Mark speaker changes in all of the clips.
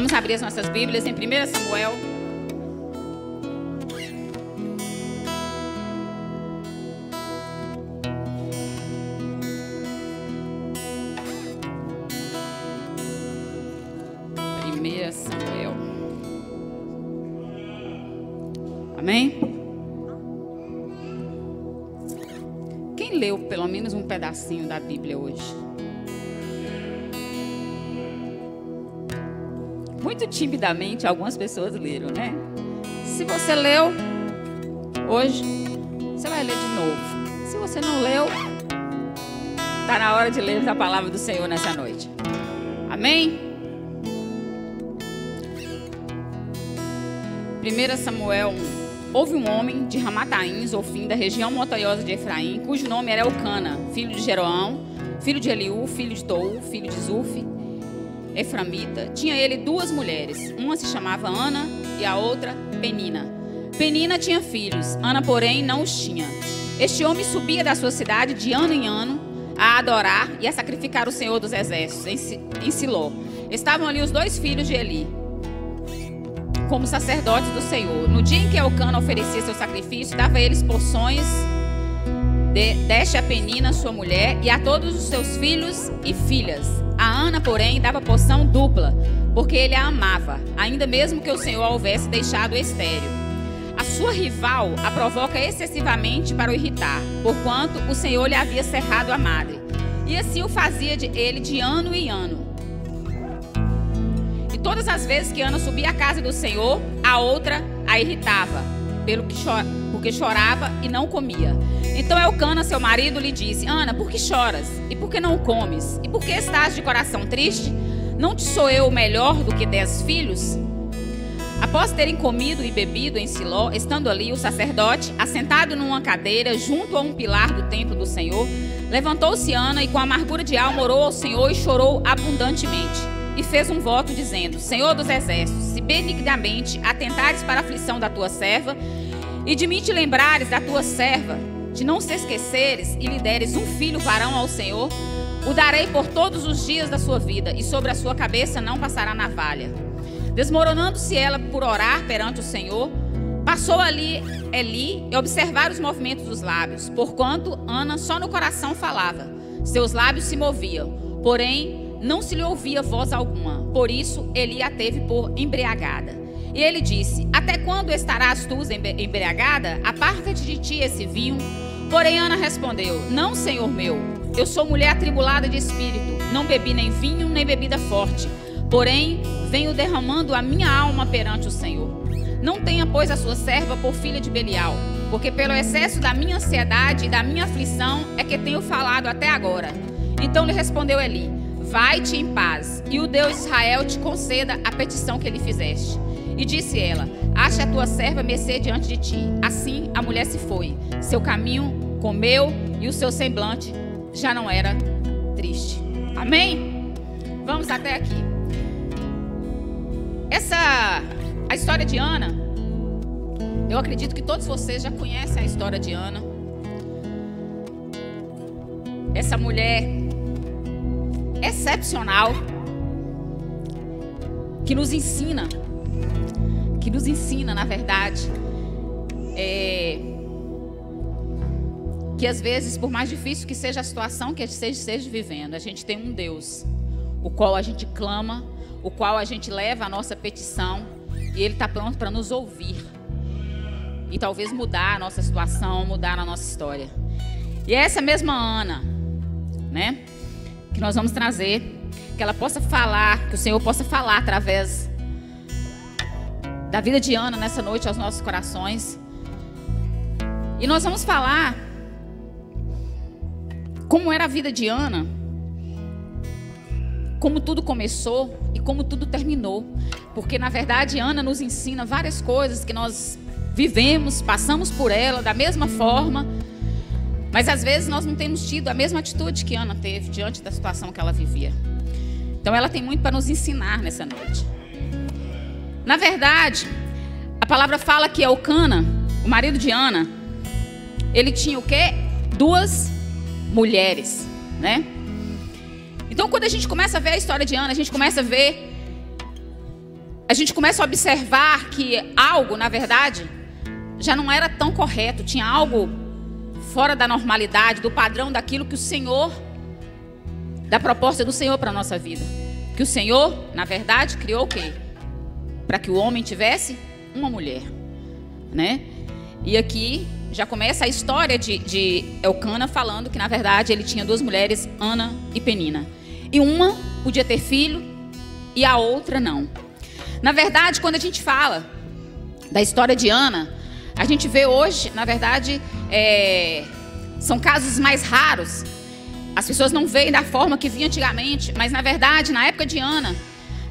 Speaker 1: Vamos abrir as nossas Bíblias em 1 Samuel. Samuel. Amém? Quem leu pelo menos um pedacinho da Bíblia hoje? Muito timidamente algumas pessoas leram, né? Se você leu hoje, você vai ler de novo. Se você não leu, está na hora de ler a palavra do Senhor nessa noite. Amém? 1 Samuel 1. Houve um homem de Ramataim, Zofim, da região montanhosa de Efraim, cujo nome era Elcana, filho de Jeroão, filho de Eliú, filho de Tou, filho de Zufi, Eframita. Tinha ele 2 mulheres, uma se chamava Ana e a outra Penina. Penina tinha filhos, Ana, porém, não os tinha. Este homem subia da sua cidade de ano em ano a adorar e a sacrificar o Senhor dos Exércitos em Siló. Estavam ali os 2 filhos de Eli, como sacerdotes do Senhor. No dia em que Elcana oferecia seu sacrifício, dava a eles porções deste a Penina, sua mulher, e a todos os seus filhos e filhas. A Ana, porém, dava porção dupla, porque ele a amava, ainda mesmo que o Senhor a houvesse deixado estéril. A sua rival a provoca excessivamente para o irritar, porquanto o Senhor lhe havia cerrado a madre. E assim o fazia ele de ano em ano. Todas as vezes que Ana subia à casa do Senhor, a outra a irritava, porque chorava e não comia. Então Elcana, seu marido, lhe disse: Ana, por que choras? E por que não comes? E por que estás de coração triste? Não te sou eu melhor do que 10 filhos? Após terem comido e bebido em Siló, estando ali o sacerdote, assentado numa cadeira junto a um pilar do templo do Senhor, levantou-se Ana e com amargura de alma orou ao Senhor e chorou abundantemente. E fez um voto dizendo: Senhor dos Exércitos, se benignamente atentares para a aflição da tua serva, e de mim te lembrares da tua serva, de não se esqueceres e lhe deres um filho varão ao Senhor, o darei por todos os dias da sua vida, e sobre a sua cabeça não passará navalha. Desmoronando-se ela por orar perante o Senhor, passou ali Eli e observar os movimentos dos lábios, porquanto Ana só no coração falava, seus lábios se moviam, porém não se lhe ouvia voz alguma. Por isso Eli a teve por embriagada. E ele disse: Até quando estarás tu embriagada? Aparta-te de ti esse vinho. Porém Ana respondeu: Não, Senhor meu, eu sou mulher atribulada de espírito, não bebi nem vinho nem bebida forte, porém venho derramando a minha alma perante o Senhor. Não tenha, pois, a sua serva por filha de Belial, porque pelo excesso da minha ansiedade e da minha aflição é que tenho falado até agora. Então lhe respondeu Eli: Vai-te em paz, e o Deus de Israel te conceda a petição que lhe fizeste. E disse ela: Ache a tua serva mercê diante de ti. Assim a mulher se foi, seu caminho comeu, e o seu semblante já não era triste. Amém? Vamos até aqui. A história de Ana, eu acredito que todos vocês já conhecem a história de Ana. Essa mulher excepcional, que nos ensina, na verdade, que às vezes, por mais difícil que seja a situação que a gente esteja vivendo, a gente tem um Deus, o qual a gente clama, o qual a gente leva a nossa petição, e Ele está pronto para nos ouvir, e talvez mudar a nossa situação, mudar a nossa história. E é essa mesma Ana, né, que nós vamos trazer, que ela possa falar, que o Senhor possa falar através da vida de Ana nessa noite aos nossos corações. E nós vamos falar como era a vida de Ana, como tudo começou e como tudo terminou. Porque na verdade Ana nos ensina várias coisas que nós vivemos, passamos por ela da mesma forma, mas às vezes nós não temos tido a mesma atitude que Ana teve diante da situação que ela vivia. Então ela tem muito para nos ensinar nessa noite. Na verdade, a palavra fala que Elcana, o marido de Ana, ele tinha o quê? 2 mulheres, né? Então quando a gente começa a ver a história de Ana, a gente começa a ver a gente começa a observar que algo, na verdade, já não era tão correto. Tinha algo fora da normalidade, do padrão daquilo que o Senhor, da proposta do Senhor para a nossa vida. Que o Senhor, na verdade, criou o quê? Para que o homem tivesse uma mulher, né? E aqui já começa a história de Elcana falando que, na verdade, ele tinha 2 mulheres, Ana e Penina. E uma podia ter filho e a outra não. Na verdade, quando a gente fala da história de Ana, a gente vê hoje, na verdade, são casos mais raros. As pessoas não veem da forma que via antigamente, mas, na verdade, na época de Ana,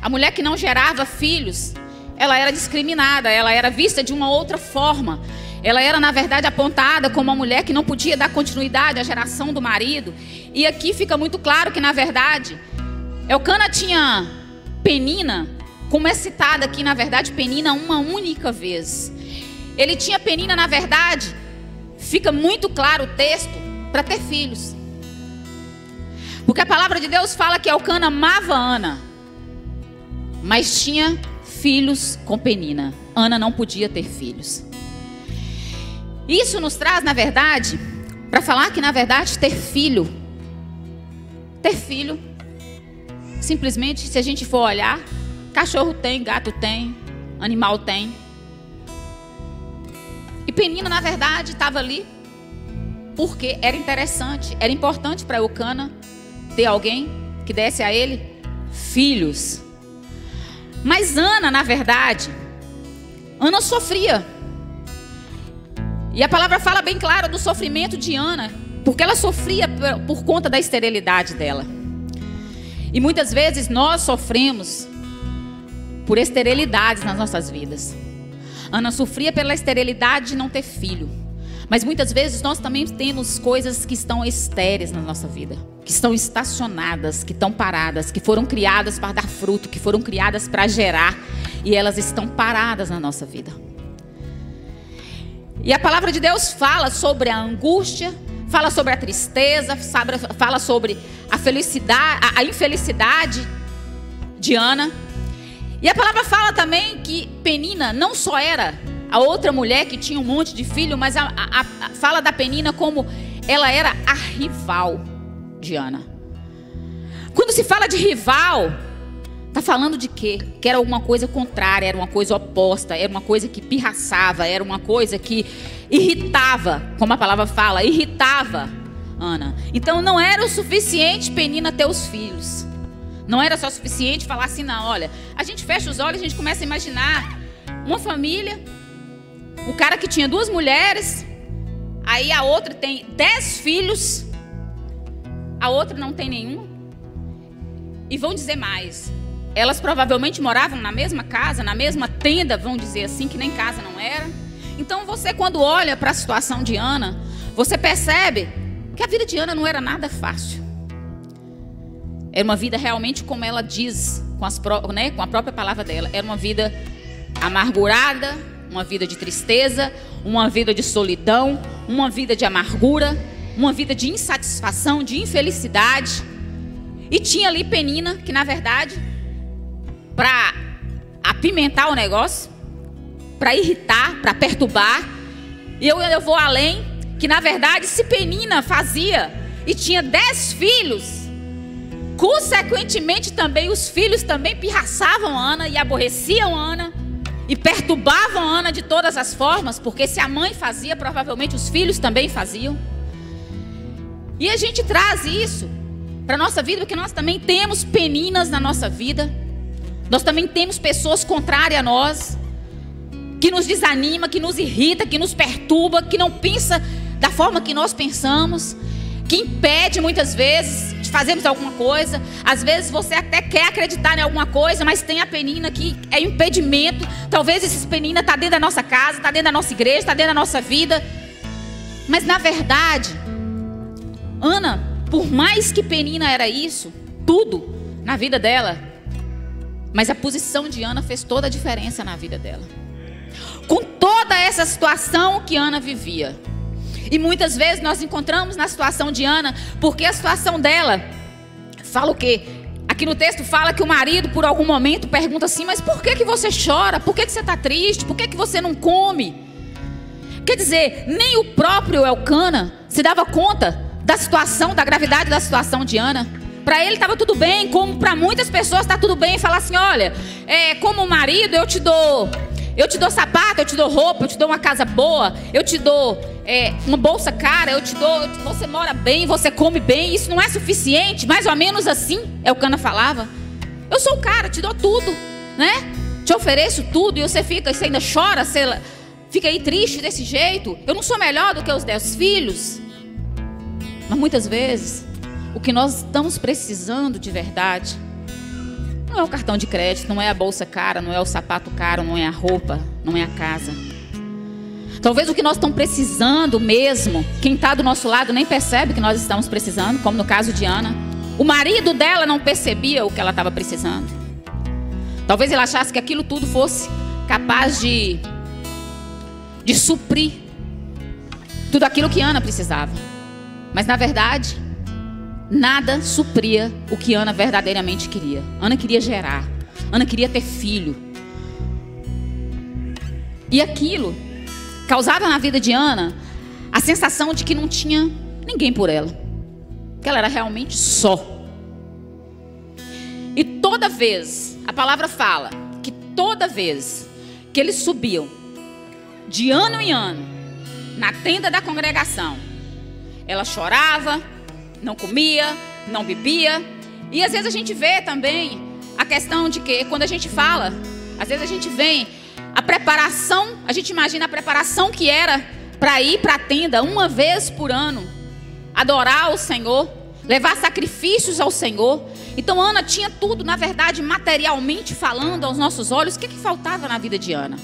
Speaker 1: a mulher que não gerava filhos, ela era discriminada, ela era vista de uma outra forma. Ela era, na verdade, apontada como uma mulher que não podia dar continuidade à geração do marido. E aqui fica muito claro que, na verdade, Elcana tinha Penina, como é citada aqui, na verdade, Penina uma única vez. Ele tinha Penina, na verdade, fica muito claro o texto, para ter filhos. Porque a palavra de Deus fala que Elcana amava Ana, mas tinha filhos com Penina. Ana não podia ter filhos. Isso nos traz, na verdade, para falar que, na verdade, ter filho, simplesmente, se a gente for olhar, cachorro tem, gato tem, animal tem. E Penina, na verdade, estava ali porque era interessante, era importante para Elcana ter alguém que desse a ele filhos. Mas Ana, na verdade, Ana sofria. E a palavra fala bem claro do sofrimento de Ana, porque ela sofria por conta da esterilidade dela. E muitas vezes nós sofremos por esterilidades nas nossas vidas. Ana sofria pela esterilidade de não ter filho. Mas muitas vezes nós também temos coisas que estão estéreis na nossa vida, que estão estacionadas, que estão paradas, que foram criadas para dar fruto, que foram criadas para gerar, e elas estão paradas na nossa vida. E a palavra de Deus fala sobre a angústia, fala sobre a tristeza, fala sobre a felicidade, a infelicidade de Ana. E a palavra fala também que Penina não só era a outra mulher que tinha um monte de filho, mas fala da Penina como ela era a rival de Ana. Quando se fala de rival, está falando de quê? Que era alguma coisa contrária, era uma coisa oposta, era uma coisa que pirraçava, era uma coisa que irritava, como a palavra fala, irritava Ana. Então não era o suficiente Penina ter os filhos. Não era só suficiente falar assim, não, olha, a gente fecha os olhos e a gente começa a imaginar uma família, o cara que tinha 2 mulheres, aí a outra tem 10 filhos, a outra não tem nenhum. E vão dizer mais, elas provavelmente moravam na mesma casa, na mesma tenda, vão dizer assim, que nem casa não era. Então você, quando olha para a situação de Ana, você percebe que a vida de Ana não era nada fácil. Era uma vida realmente, como ela diz, com a própria palavra dela, era uma vida amargurada, uma vida de tristeza, uma vida de solidão, uma vida de amargura, uma vida de insatisfação, de infelicidade. E tinha ali Penina, que na verdade, para apimentar o negócio, para irritar, para perturbar. E eu vou além, que na verdade, se Penina fazia e tinha 10 filhos, consequentemente também os filhos também pirraçavam Ana e aborreciam Ana e perturbavam Ana de todas as formas, porque se a mãe fazia, provavelmente os filhos também faziam. E a gente traz isso para a nossa vida, porque nós também temos Peninas na nossa vida. Nós também temos pessoas contrárias a nós, que nos desanima, que nos irrita, que nos perturba, que não pensa da forma que nós pensamos, que impede muitas vezes de fazermos alguma coisa. Às vezes você até quer acreditar em alguma coisa, mas tem a Penina que é impedimento. Talvez esse Penina está dentro da nossa casa, está dentro da nossa igreja, está dentro da nossa vida. Mas na verdade, Ana, por mais que Penina era isso, tudo na vida dela, mas a posição de Ana fez toda a diferença na vida dela. Com toda essa situação que Ana vivia. E muitas vezes nós encontramos na situação de Ana, porque a situação dela fala o quê? Aqui no texto fala que o marido, por algum momento, pergunta assim: mas por que você chora? Por que você está triste? Por que você não come? Quer dizer, nem o próprio Elcana se dava conta da situação, da gravidade da situação de Ana. Para ele estava tudo bem, como para muitas pessoas está tudo bem. Falar assim: olha, como marido eu te dou sapato, eu te dou roupa, eu te dou uma casa boa, eu te dou uma bolsa cara, você mora bem, você come bem. Isso não é suficiente? Mais ou menos assim Elcana falava. Eu sou o cara, te dou tudo, né? Te ofereço tudo e você ainda chora, você fica aí triste desse jeito. Eu não sou melhor do que os 10 filhos. Mas muitas vezes o que nós estamos precisando de verdade não é o cartão de crédito, não é a bolsa cara, não é o sapato caro, não é a roupa, não é a casa. Talvez o que nós estamos precisando mesmo, quem está do nosso lado nem percebe que nós estamos precisando, como no caso de Ana. O marido dela não percebia o que ela estava precisando. Talvez ele achasse que aquilo tudo fosse capaz de suprir tudo aquilo que Ana precisava. Mas na verdade, nada supria o que Ana verdadeiramente queria. Ana queria gerar. Ana queria ter filho. E aquilo causava na vida de Ana a sensação de que não tinha ninguém por ela. Que ela era realmente só. E toda vez, a palavra fala que toda vez que eles subiam de ano em ano na tenda da congregação, ela chorava, não comia, não bebia. E às vezes a gente vê também a questão de que quando a gente fala, às vezes a gente vê a preparação, a gente imagina a preparação que era para ir para a tenda uma vez por ano, adorar o Senhor, levar sacrifícios ao Senhor. Então Ana tinha tudo, na verdade, materialmente falando aos nossos olhos. O que faltava na vida de Ana?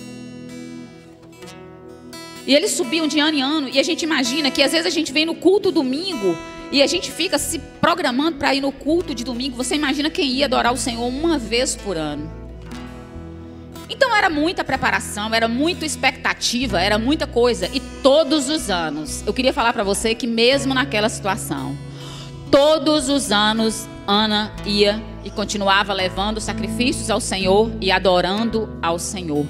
Speaker 1: E eles subiam de ano em ano, e a gente imagina que às vezes a gente vem no culto domingo e a gente fica se programando para ir no culto de domingo. Você imagina quem ia adorar o Senhor uma vez por ano. Então era muita preparação, era muita expectativa, era muita coisa. E todos os anos, eu queria falar para você que mesmo naquela situação, todos os anos Ana ia e continuava levando sacrifícios ao Senhor e adorando ao Senhor.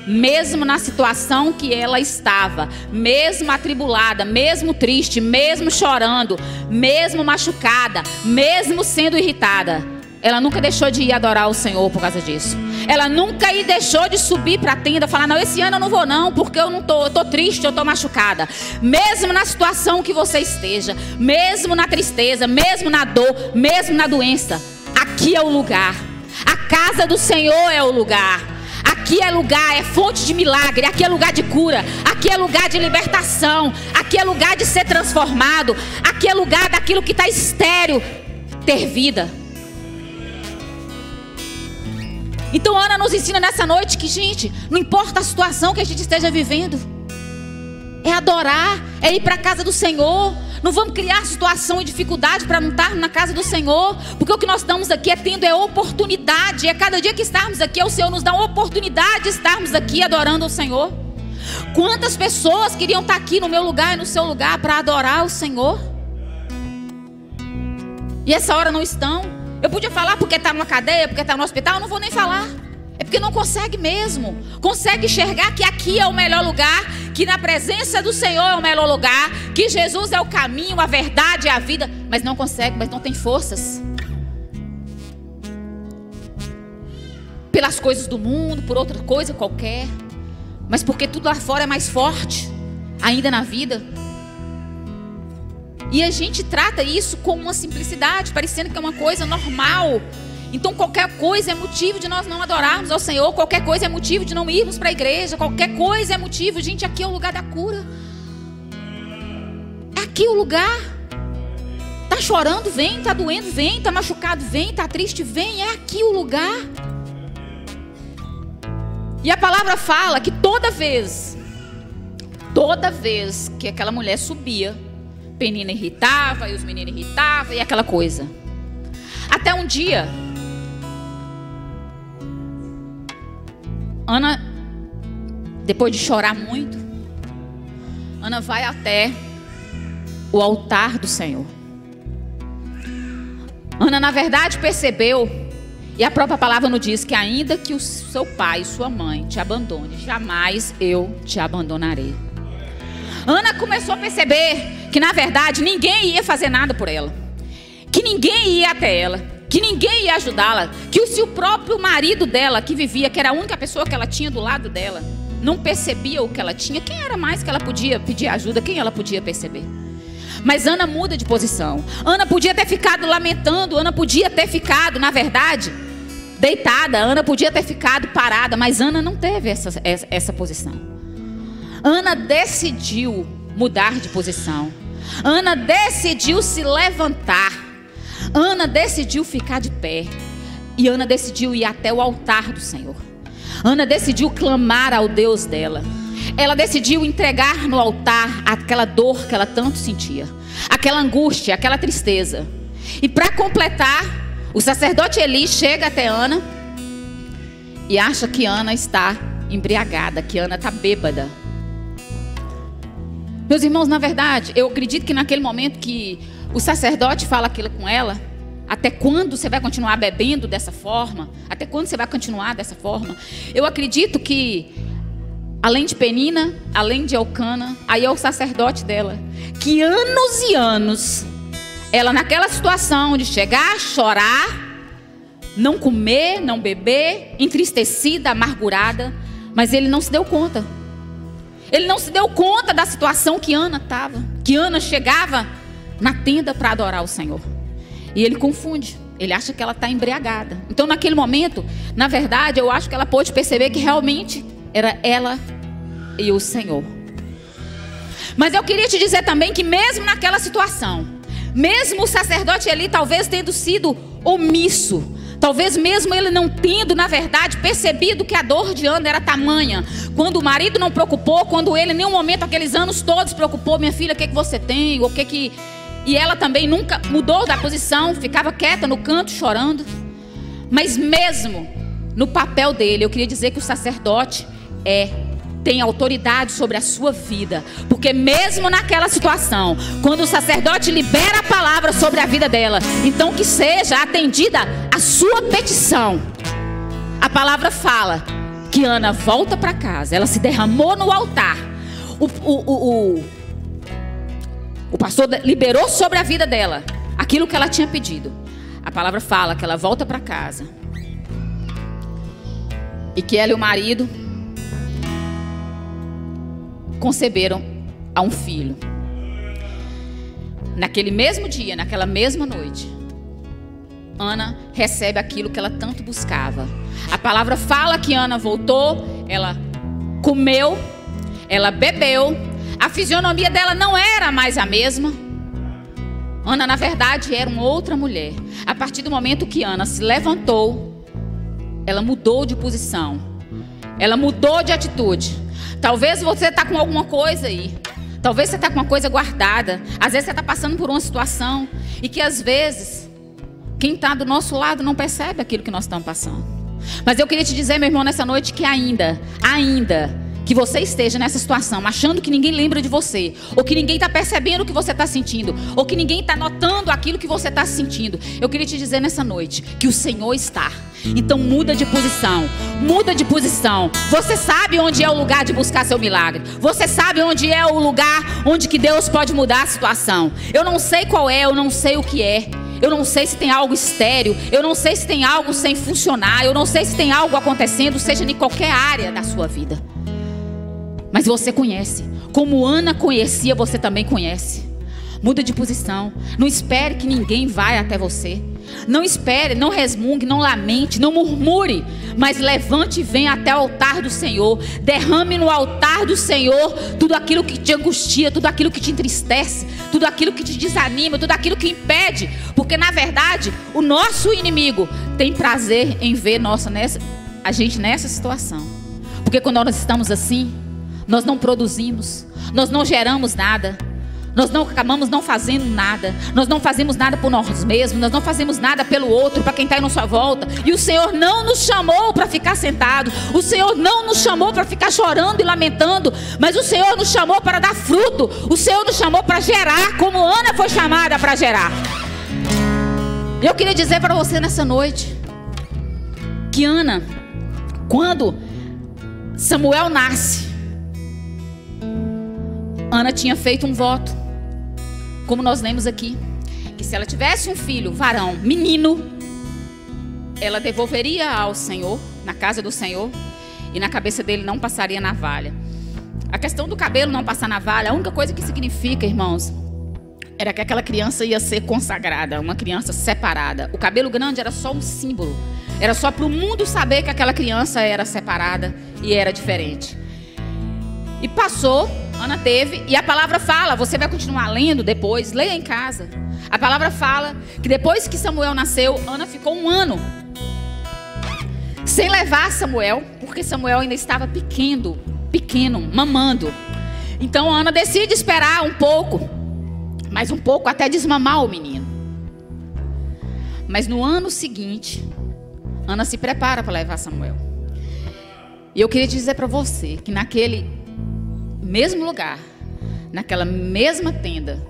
Speaker 1: Mesmo na situação que ela estava, mesmo atribulada, mesmo triste, mesmo chorando, mesmo machucada, mesmo sendo irritada, ela nunca deixou de ir adorar o Senhor por causa disso. Ela nunca deixou de subir para a tenda e falar: não, esse ano eu não vou não, porque eu tô triste, eu tô machucada. Mesmo na situação que você esteja, mesmo na tristeza, mesmo na dor, mesmo na doença, aqui é o lugar. A casa do Senhor é o lugar. Aqui é lugar, é fonte de milagre. Aqui é lugar de cura. Aqui é lugar de libertação. Aqui é lugar de ser transformado. Aqui é lugar daquilo que está estéril ter vida. Então Ana nos ensina nessa noite que, gente, não importa a situação que a gente esteja vivendo, é adorar, é ir para a casa do Senhor. Não vamos criar situação e dificuldade para não estar na casa do Senhor, porque o que nós estamos aqui tendo é oportunidade. É cada dia que estarmos aqui, o Senhor nos dá uma oportunidade de estarmos aqui adorando o Senhor. Quantas pessoas queriam estar aqui no meu lugar e no seu lugar para adorar o Senhor? E essa hora não estão. Eu podia falar porque está numa cadeia, porque está no hospital. Eu não vou nem falar. É porque não consegue mesmo. Consegue enxergar que aqui é o melhor lugar, que na presença do Senhor é o melhor lugar, que Jesus é o caminho, a verdade e a vida. Mas não consegue, mas não tem forças. Pelas coisas do mundo, por outra coisa qualquer. Mas porque tudo lá fora é mais forte, ainda na vida. E a gente trata isso com uma simplicidade, parecendo que é uma coisa normal. Então qualquer coisa é motivo de nós não adorarmos ao Senhor. Qualquer coisa é motivo de não irmos para a igreja. Qualquer coisa é motivo. Gente, aqui é o lugar da cura. É aqui o lugar. Tá chorando, vem. Tá doendo, vem. Tá machucado, vem. Tá triste, vem. É aqui o lugar. E a palavra fala que toda vez que aquela mulher subia, Penina irritava, e os meninos irritavam, e aquela coisa. Até um dia, Ana, depois de chorar muito, Ana vai até o altar do Senhor. Ana, na verdade, percebeu, e a própria palavra nos diz que ainda que o seu pai e sua mãe te abandone, jamais eu te abandonarei. Ana começou a perceber que, na verdade, ninguém ia fazer nada por ela, que ninguém ia até ela, que ninguém ia ajudá-la, que se o próprio marido dela que vivia, que era a única pessoa que ela tinha do lado dela, não percebia o que ela tinha, quem era mais que ela podia pedir ajuda, quem ela podia perceber? Mas Ana muda de posição. Ana podia ter ficado lamentando, Ana podia ter ficado, na verdade, deitada, Ana podia ter ficado parada, mas Ana não teve essa posição. Ana decidiu mudar de posição. Ana decidiu se levantar. Ana decidiu ficar de pé. E Ana decidiu ir até o altar do Senhor. Ana decidiu clamar ao Deus dela. Ela decidiu entregar no altar aquela dor que ela tanto sentia, aquela angústia, aquela tristeza. E para completar, o sacerdote Eli chega até Ana e acha que Ana está embriagada, que Ana está bêbada. Meus irmãos, na verdade, eu acredito que naquele momento que o sacerdote fala aquilo com ela, até quando você vai continuar bebendo dessa forma? Até quando você vai continuar dessa forma? Eu acredito que, além de Penina, além de Elcana, aí é o sacerdote dela, que anos e anos, ela naquela situação de chegar, chorar, não comer, não beber, entristecida, amargurada, mas ele não se deu conta. Ele não se deu conta da situação que Ana estava, que Ana chegava na tenda para adorar o Senhor. E ele confunde, ele acha que ela está embriagada. Então naquele momento, na verdade, eu acho que ela pôde perceber que realmente era ela e o Senhor. Mas eu queria te dizer também que mesmo naquela situação, mesmo o sacerdote Eli talvez tendo sido omisso, talvez mesmo ele não tendo, na verdade, percebido que a dor de Ana era tamanha, quando o marido não preocupou, quando ele em nenhum momento, aqueles anos todos, preocupou, minha filha, o que você tem, o que... E ela também nunca mudou da posição, ficava quieta no canto chorando. Mas mesmo no papel dele, eu queria dizer que o sacerdote tem autoridade sobre a sua vida. Porque mesmo naquela situação, quando o sacerdote libera a palavra sobre a vida dela, então que seja atendida a sua petição. A palavra fala que Ana volta para casa, ela se derramou no altar. O pastor liberou sobre a vida dela aquilo que ela tinha pedido. A palavra fala que ela volta para casa e que ela e o marido conceberam a um filho. Naquele mesmo dia, naquela mesma noite, Ana recebe aquilo que ela tanto buscava. A palavra fala que Ana voltou, ela comeu, ela bebeu. A fisionomia dela não era mais a mesma. Ana, na verdade, era uma outra mulher. A partir do momento que Ana se levantou, ela mudou de posição. Ela mudou de atitude. Talvez você está com alguma coisa aí. Talvez você está com uma coisa guardada. Às vezes você está passando por uma situação e que às vezes quem está do nosso lado não percebe aquilo que nós estamos passando. Mas eu queria te dizer, meu irmão, nessa noite que ainda que você esteja nessa situação, achando que ninguém lembra de você, ou que ninguém está percebendo o que você está sentindo, ou que ninguém está notando aquilo que você está sentindo, eu queria te dizer nessa noite que o Senhor está. Então muda de posição, muda de posição. Você sabe onde é o lugar de buscar seu milagre. Você sabe onde é o lugar onde que Deus pode mudar a situação. Eu não sei qual é, eu não sei o que é. Eu não sei se tem algo estéril, eu não sei se tem algo sem funcionar, eu não sei se tem algo acontecendo, seja em qualquer área da sua vida. Mas você conhece. Como Ana conhecia, você também conhece. Muda de posição. Não espere que ninguém vá até você. Não espere, não resmungue, não lamente, não murmure. Mas levante e venha até o altar do Senhor. Derrame no altar do Senhor tudo aquilo que te angustia, tudo aquilo que te entristece, tudo aquilo que te desanima, tudo aquilo que impede. Porque na verdade, o nosso inimigo tem prazer em ver a gente nessa situação. Porque quando nós estamos assim, nós não produzimos, nós não geramos nada, nós não acabamos não fazendo nada, nós não fazemos nada por nós mesmos, nós não fazemos nada pelo outro, para quem está aí na sua volta. E o Senhor não nos chamou para ficar sentado, o Senhor não nos chamou para ficar chorando e lamentando, mas o Senhor nos chamou para dar fruto, o Senhor nos chamou para gerar, como Ana foi chamada para gerar. Eu queria dizer para você nessa noite que Ana, quando Samuel nasce, Ana tinha feito um voto, como nós lemos aqui, que se ela tivesse um filho, varão, menino, ela devolveria ao Senhor, na casa do Senhor, e na cabeça dele não passaria navalha. A questão do cabelo não passar navalha, a única coisa que significa, irmãos, era que aquela criança ia ser consagrada, uma criança separada. O cabelo grande era só um símbolo, era só para o mundo saber que aquela criança era separada e era diferente. E passou, Ana teve, e a palavra fala, você vai continuar lendo depois, leia em casa. A palavra fala que depois que Samuel nasceu, Ana ficou 1 ano sem levar Samuel, porque Samuel ainda estava pequeno, mamando. Então Ana decide esperar um pouco, mais um pouco, até desmamar o menino. Mas no ano seguinte, Ana se prepara para levar Samuel. E eu queria dizer para você que naquele mesmo lugar, naquela mesma tenda,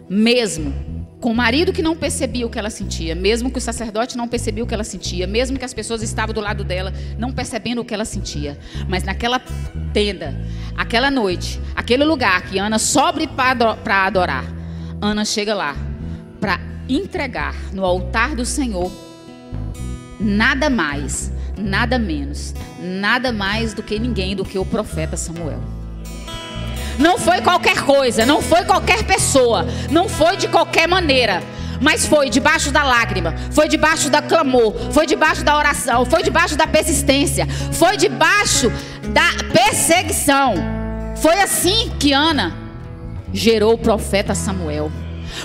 Speaker 1: mesmo com o marido que não percebia o que ela sentia, mesmo que o sacerdote não percebia o que ela sentia, mesmo que as pessoas estavam do lado dela não percebendo o que ela sentia, mas naquela tenda, aquela noite, aquele lugar que Ana sobe para adorar, Ana chega lá para entregar no altar do Senhor nada mais, nada menos, nada mais do que ninguém, do que o profeta Samuel. Não foi qualquer coisa, não foi qualquer pessoa, não foi de qualquer maneira, mas foi debaixo da lágrima, foi debaixo da clamor, foi debaixo da oração, foi debaixo da persistência, foi debaixo da perseguição. Foi assim que Ana gerou o profeta Samuel.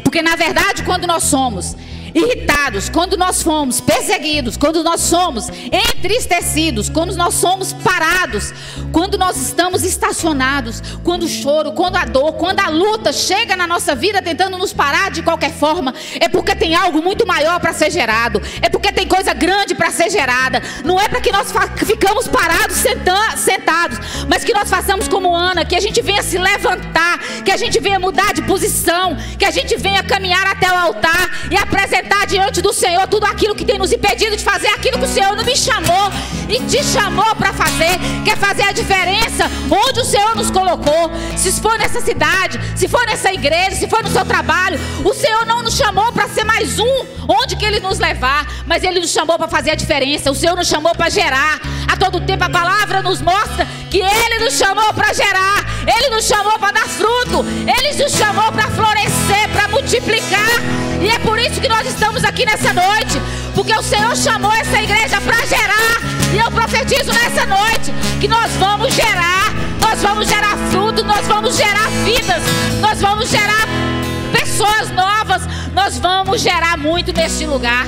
Speaker 1: Porque na verdade, quando nós somos irritados, quando nós fomos perseguidos, quando nós somos entristecidos, quando nós somos parados, quando nós estamos estacionados, quando o choro, quando a dor, quando a luta chega na nossa vida tentando nos parar de qualquer forma, é porque tem algo muito maior para ser gerado, é porque tem coisa grande para ser gerada. Não é para que nós ficamos parados, sentados, mas que nós façamos como Ana, que a gente venha se levantar, que a gente venha mudar de posição, que a gente venha caminhar até o altar e apresentar diante do Senhor tudo aquilo que tem nos impedido de fazer aquilo que o Senhor não me chamou e te chamou para fazer, quer fazer a diferença onde o Senhor nos colocou. Se for nessa cidade, se for nessa igreja, se for no seu trabalho, o Senhor não nos chamou para ser mais um onde que Ele nos levar, mas Ele nos chamou para fazer a diferença. O Senhor nos chamou para gerar. A todo tempo a palavra nos mostra que Ele nos chamou para gerar, Ele nos chamou para dar fruto, Ele nos chamou para florescer, para multiplicar. E é por isso que nós estamos aqui nessa noite, porque o Senhor chamou essa igreja para gerar. E eu profetizo nessa noite que nós vamos gerar fruto, nós vamos gerar vidas, nós vamos gerar pessoas novas, nós vamos gerar muito neste lugar.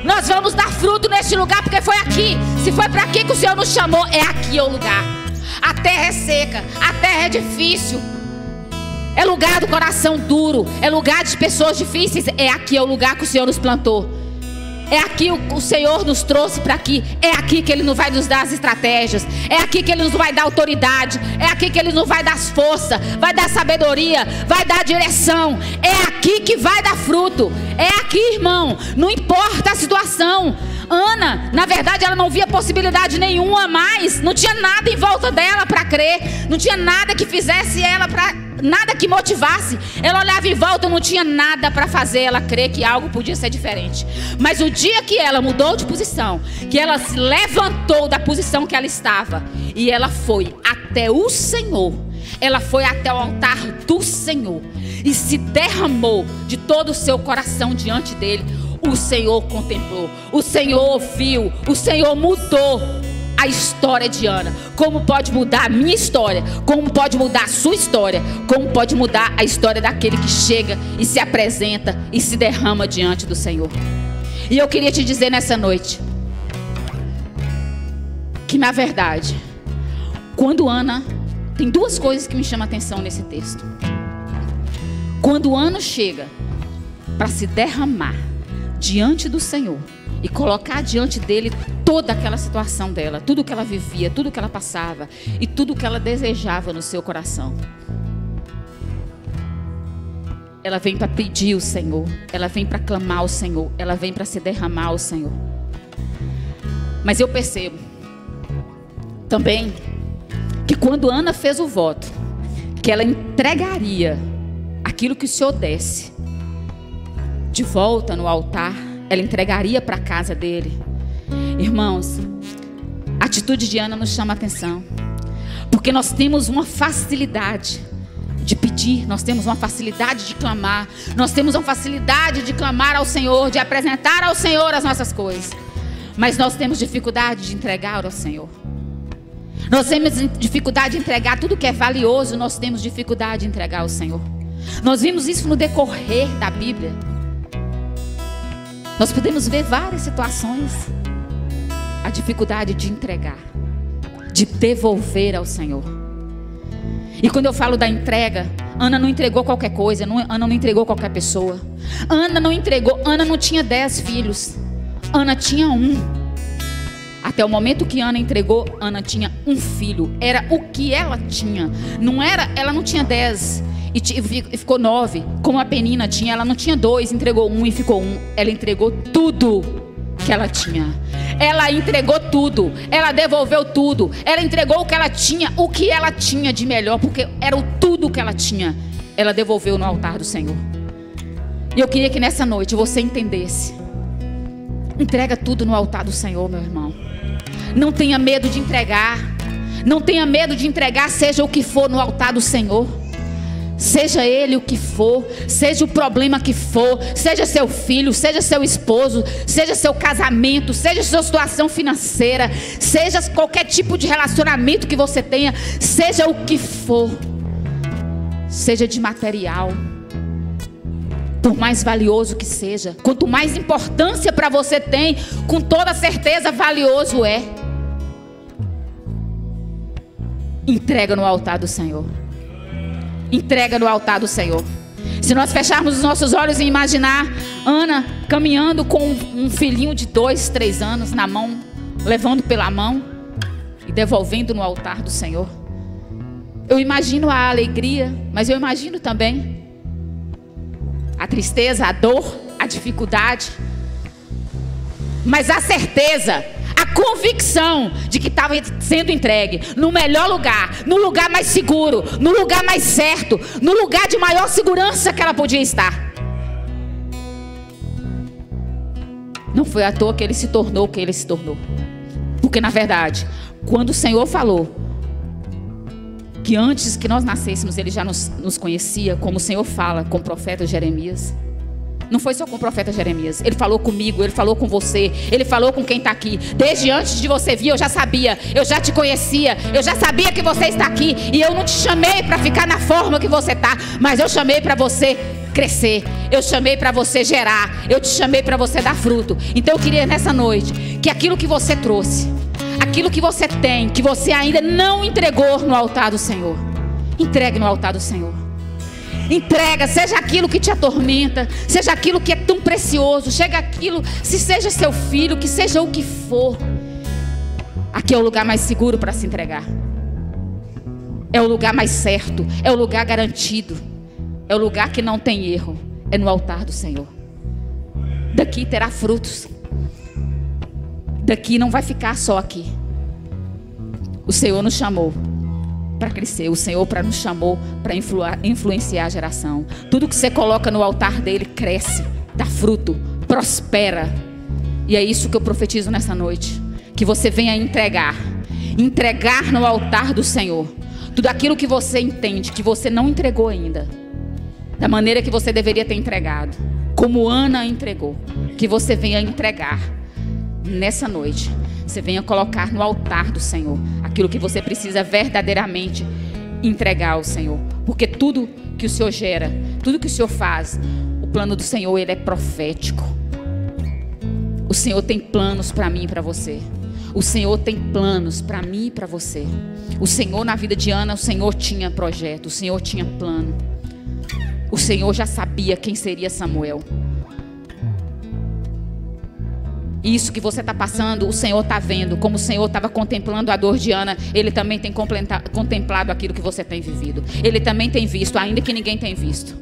Speaker 1: Nós vamos dar fruto neste lugar, porque foi aqui. Se foi para aqui que o Senhor nos chamou, é aqui o lugar. A terra é seca, a terra é difícil, é lugar do coração duro, é lugar de pessoas difíceis. É aqui o lugar que o Senhor nos plantou. É aqui o Senhor nos trouxe para aqui. É aqui que Ele nos vai nos dar as estratégias. É aqui que Ele nos vai dar autoridade. É aqui que Ele nos vai dar força, vai dar sabedoria, vai dar direção. É aqui que vai dar fruto. É aqui, irmão. Não importa a situação. Ana, na verdade, ela não via possibilidade nenhuma mais. Não tinha nada em volta dela para crer. Não tinha nada que fizesse ela nada que motivasse. Ela olhava em volta, não tinha nada para fazer ela crer que algo podia ser diferente. Mas o dia que ela mudou de posição, que ela se levantou da posição que ela estava, e ela foi até o Senhor, ela foi até o altar do Senhor e se derramou de todo o seu coração diante dele. O Senhor contemplou, o Senhor ouviu, o Senhor mudou a história de Ana. Como pode mudar a minha história, como pode mudar a sua história, como pode mudar a história daquele que chega e se apresenta e se derrama diante do Senhor. E eu queria te dizer nessa noite que, na verdade, quando Ana, tem duas coisas que me chamam a atenção nesse texto. Quando Ana chega para se derramar diante do Senhor e colocar diante dele toda aquela situação dela, tudo que ela vivia, tudo que ela passava e tudo que ela desejava no seu coração. ela vem para pedir o Senhor, ela vem para clamar ao Senhor, ela vem para se derramar ao Senhor. Mas eu percebo também que quando Ana fez o voto, que ela entregaria aquilo que o Senhor desse de volta no altar, ela entregaria para a casa dele. Irmãos, a atitude de Ana nos chama a atenção, porque nós temos uma facilidade de pedir, nós temos uma facilidade de clamar, nós temos uma facilidade de clamar ao Senhor, de apresentar ao Senhor as nossas coisas, mas nós temos dificuldade de entregar ao Senhor. Nós temos dificuldade de entregar tudo que é valioso, nós temos dificuldade de entregar ao Senhor. Nós vimos isso no decorrer da Bíblia. Nós podemos ver várias situações, a dificuldade de entregar, de devolver ao Senhor. E quando eu falo da entrega, Ana não entregou qualquer coisa, Ana não entregou qualquer pessoa. Ana não tinha 10 filhos, Ana tinha 1. Até o momento que Ana entregou, Ana tinha 1 filho. Era o que ela tinha. Ela não tinha 10 e ficou 9, como a Penina tinha. Ela não tinha 2, entregou 1 e ficou 1. Ela entregou tudo que ela tinha. Ela entregou tudo. Ela devolveu tudo. Ela entregou o que ela tinha de melhor, porque era o tudo que ela tinha. Ela devolveu no altar do Senhor. E eu queria que nessa noite você entendesse. Entrega tudo no altar do Senhor, meu irmão. Não tenha medo de entregar. Não tenha medo de entregar, seja o que for, no altar do Senhor. Seja ele o que for, seja o problema que for, seja seu filho, seja seu esposo, seja seu casamento, seja sua situação financeira, seja qualquer tipo de relacionamento que você tenha, seja o que for, seja de material, por mais valioso que seja, quanto mais importância para você tem, com toda certeza valioso é. Entrega no altar do Senhor. Entrega no altar do Senhor. Se nós fecharmos os nossos olhos e imaginar Ana caminhando com um filhinho de 2, 3 anos na mão, levando pela mão e devolvendo no altar do Senhor, eu imagino a alegria, mas eu imagino também a tristeza, a dor, a dificuldade, mas a certeza, a convicção de que estava sendo entregue no melhor lugar, no lugar mais seguro, no lugar mais certo, no lugar de maior segurança que ela podia estar. Não foi à toa que ele se tornou o que ele se tornou. Porque na verdade, quando o Senhor falou que antes que nós nascêssemos ele já nos conhecia, como o Senhor fala com o profeta Jeremias. Não foi só com o profeta Jeremias. Ele falou comigo, ele falou com você, ele falou com quem está aqui. Desde antes de você vir, eu já sabia, eu já te conhecia, eu já sabia que você está aqui. E eu não te chamei para ficar na forma que você está, mas eu chamei para você crescer, eu chamei para você gerar, eu te chamei para você dar fruto. Então eu queria nessa noite que aquilo que você trouxe, aquilo que você tem, que você ainda não entregou no altar do Senhor, entregue no altar do Senhor. Entrega, seja aquilo que te atormenta, seja aquilo que é tão precioso, se seja seu filho, que seja o que for. Aqui é o lugar mais seguro para se entregar. É o lugar mais certo, é o lugar garantido, é o lugar que não tem erro, é no altar do Senhor. Daqui terá frutos. Daqui não vai ficar só aqui. O Senhor nos chamou para crescer, o Senhor nos chamou para influenciar a geração. Tudo que você coloca no altar dele cresce, dá fruto, prospera. E é isso que eu profetizo nessa noite, que você venha entregar no altar do Senhor tudo aquilo que você entende que você não entregou ainda, da maneira que você deveria ter entregado, como Ana entregou. Que você venha entregar nessa noite, você venha colocar no altar do Senhor aquilo que você precisa verdadeiramente entregar ao Senhor. Porque tudo que o Senhor gera, tudo que o Senhor faz, o plano do Senhor, ele é profético. O Senhor tem planos para mim e para você. O Senhor tem planos para mim e para você. O Senhor, na vida de Ana, o Senhor tinha projeto, o Senhor tinha plano. O Senhor já sabia quem seria Samuel. Isso que você está passando, o Senhor está vendo. Como o Senhor estava contemplando a dor de Ana, Ele também tem contemplado aquilo que você tem vivido. Ele também tem visto, ainda que ninguém tenha visto.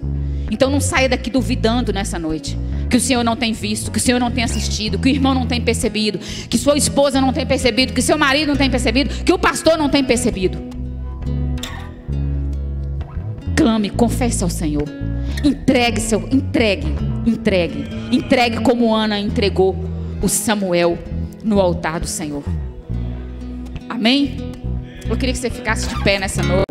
Speaker 1: Então não saia daqui duvidando nessa noite que o Senhor não tem visto, que o Senhor não tem assistido, que o irmão não tem percebido, que sua esposa não tem percebido, que seu marido não tem percebido, que o pastor não tem percebido. Clame, confesse ao Senhor. Entregue como Ana entregou o Samuel no altar do Senhor. Amém? Eu queria que você ficasse de pé nessa noite.